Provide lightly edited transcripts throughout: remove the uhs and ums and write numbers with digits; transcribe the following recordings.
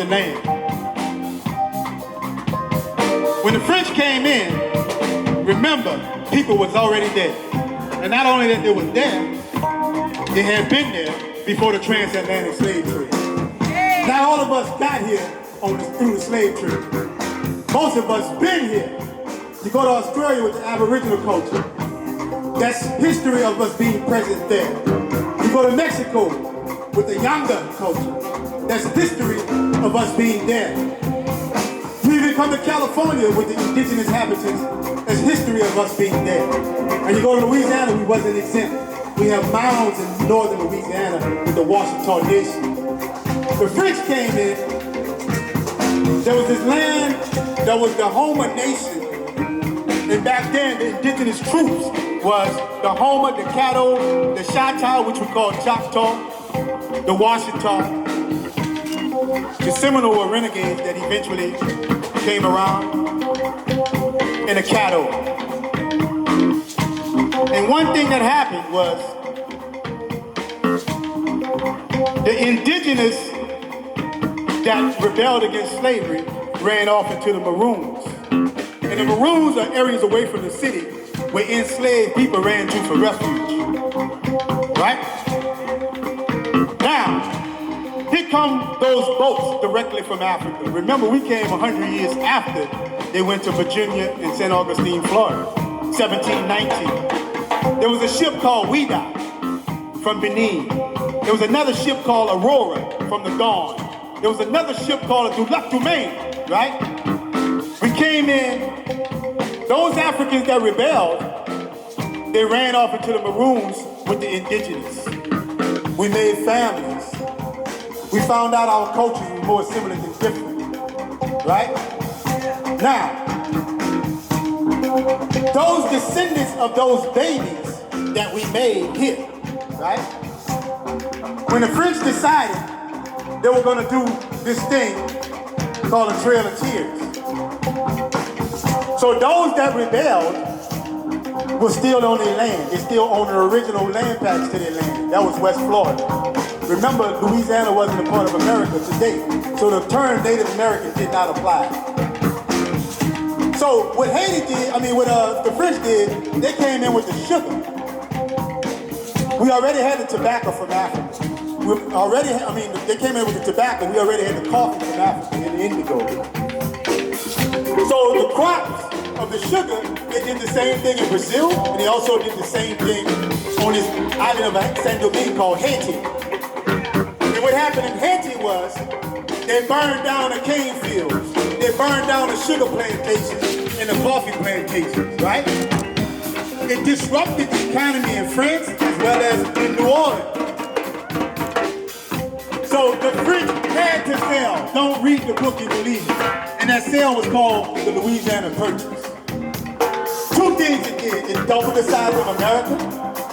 the land. When the French came in, remember, people was already there. And not only that they was there, they had been there before the transatlantic slave trade. Not all of us got here through the slave trade. Most of us been here. You go to Australia with the Aboriginal culture, that's history of us being present there. You go to Mexico with the Yanga culture, that's history of us being there. You even come to California with the indigenous inhabitants, that's history of us being there. And you go to Louisiana, we wasn't exempt. We have mounds in northern Louisiana with the Washington Nation. The French came in, there was this land that was the home of nations. And back then, the indigenous troops was the Houma, the Caddo, the Shaka, which we call Choctaw, the Washita, the Seminole were renegades that eventually came around, and the Caddo. And one thing that happened was the indigenous that rebelled against slavery ran off into the Maroons. And the Maroons are areas away from the city where enslaved people ran to for refuge. Right? Now, here come those boats directly from Africa. Remember, we came 100 years after they went to Virginia and St. Augustine, Florida, 1719. There was a ship called Ouida from Benin. There was another ship called Aurora from the Dawn. There was another ship called Dulac Dumaine, right? We came in, those Africans that rebelled, they ran off into the Maroons with the indigenous. We made families. We found out our cultures were more similar than different, right? Now, those descendants of those babies that we made here, right? When the French decided they were gonna do this thing called a Trail of Tears. So those that rebelled were still on their land. They still own the original land patch to their land. That was West Florida. Remember, Louisiana wasn't a part of America to date, so the term Native American did not apply. So what Haiti did, what the French did, they came in with the sugar. We already had the tobacco from Africa. They came in with the tobacco. We already had the coffee from Africa and the indigo. So the crops of the sugar, they did the same thing in Brazil, and they also did the same thing on this island of Saint Domingue called Haiti. And what happened in Haiti was they burned down the cane fields, they burned down the sugar plantations and the coffee plantations, right? It disrupted the economy in France as well as in New Orleans. So the French had to sell. Don't read the book and believe it. And that sale was called the Louisiana Purchase. Two things it did. It doubled the size of America.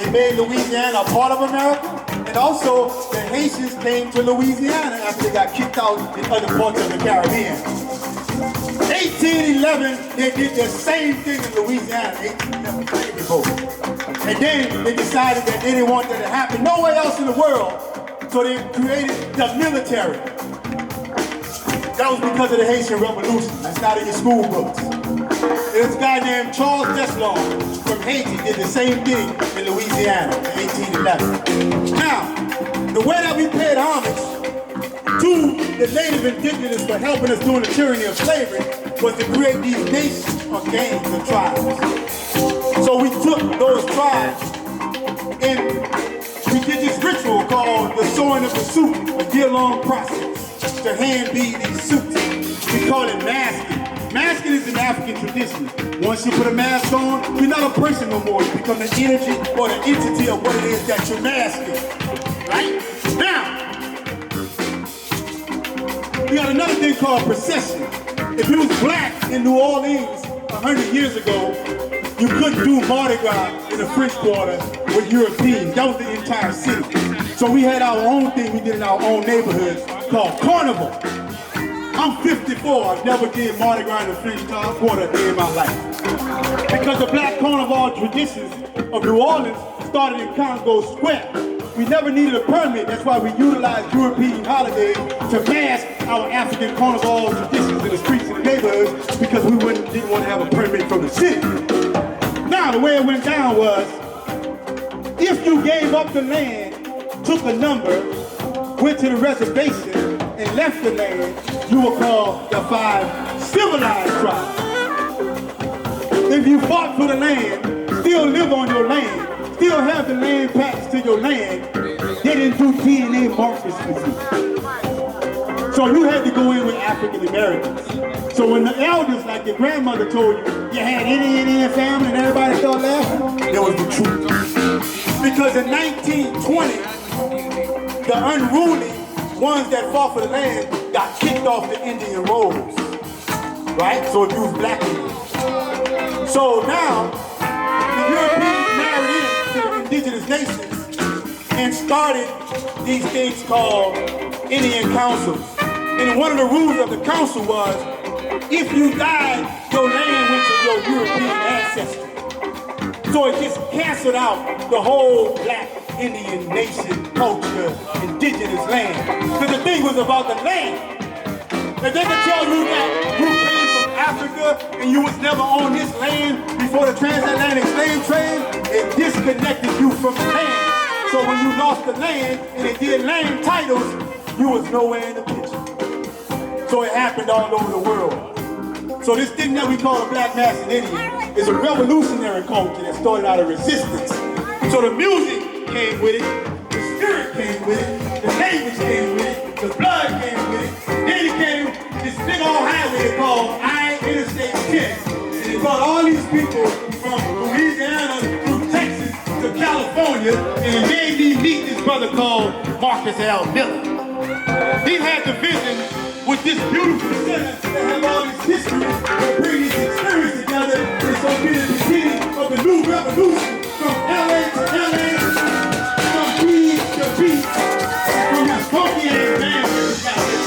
It made Louisiana a part of America. And also, the Haitians came to Louisiana after they got kicked out in other parts of the Caribbean. 1811, they did the same thing in Louisiana. 1811 slavery vote. And then they decided that they didn't want that to happen nowhere else in the world. So they created the military. That was because of the Haitian Revolution. That's not in your school books. This guy named Charles Deslong from Haiti did the same thing in Louisiana in 1811. Now, the way that we paid homage to the native indigenous for helping us during the tyranny of slavery was to create these nations or gangs of tribes. So we took those tribes and we did this ritual called the sewing of the suit, a year-long process to hand bead these suits. We call it masking. Masking is an African tradition. Once you put a mask on, you're not a person no more. You become the energy or the entity of what it is that you're masking. Right? Now, we got another thing called procession. If you was black in New Orleans 100 years ago, you couldn't do Mardi Gras in the French Quarter with Europeans. That was the entire city. So we had our own thing we did in our own neighborhoods called Carnival. I'm 54, I've never did Mardi Gras in the French Quarter a day in my life. Because the black carnival traditions of New Orleans started in Congo Square. we never needed a permit. That's why we utilized European holidays to mask our African carnival traditions in the streets and the neighborhoods because we didn't want to have a permit from the city. Now, the way it went down was, if you gave up the land, took a number, went to the reservation, and left the land, you were called the 5 civilized tribes. If you fought for the land, still live on your land, still have the land patched to your land, they didn't do DNA markers with you. So you had to go in with African Americans. So when the elders, like your grandmother told you, you had Indian family and everybody started laughing, that was the truth. Because in 1920, the unruly ones that fought for the land got kicked off the Indian rolls, right? So if you was black people. So now, the Europeans married into the indigenous nations and started these things called Indian councils. And one of the rules of the council was, if you died, your land went to your European ancestry. So it just canceled out the whole black Indian nation, culture, indigenous land. Because the thing was about the land. If they could tell you that you came from Africa and you was never on this land before the transatlantic slave trade, it disconnected you from the land. So when you lost the land and it did land titles, you was nowhere in the picture. So it happened all over the world. So this thing that we call a black mass in Indian is a revolutionary culture that started out of resistance. So the music came with it, the spirit came with it, the language came with it, the blood came with it. Then it came this big old highway called Interstate 10. And it brought all these people from Louisiana through Texas to California, and it made me meet this brother called Marcus L. Miller. He had the vision with this beautiful center that have all this history and bring this experience together. And so be the beginning of the new revolution from LA to LA, from beat to beat, from this funky ass band that we got here.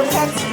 your pets